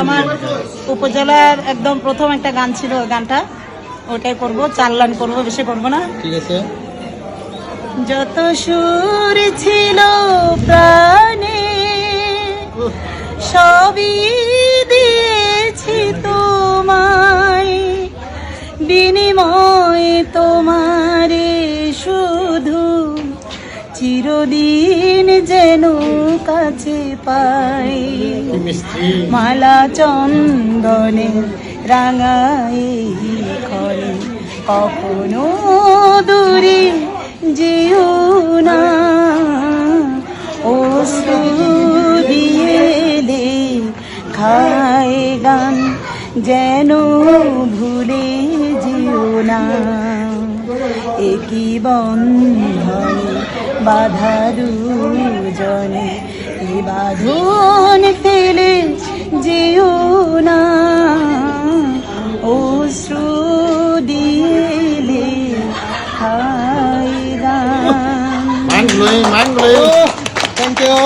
আমার উপজেলার একদম প্রথম একটা গান ছিল, ওই গানটা ওটাই করবো, 4 লাইন করবো, বেশি করবো না। ঠিক আছে। যত সুর ছিল প্রাণে সবই দিয়েছি তোমায়, বিনিময়ে তোমারে শুধু চিরদিন যেন কাছে পাই। মালা চন্দনে রাঙাই ক্ষণে কখনো দূরে যেও না, অশ্রু দিয়ে লেখায় গান যেন ভুলে যেও না। একই বন্ধনে বাধা দুজনে, এ বাঁধন ফেলে যেও না, অশ্রু দিয়ে লেখায় গান। মানগুলোই থ্যাংক ইউ।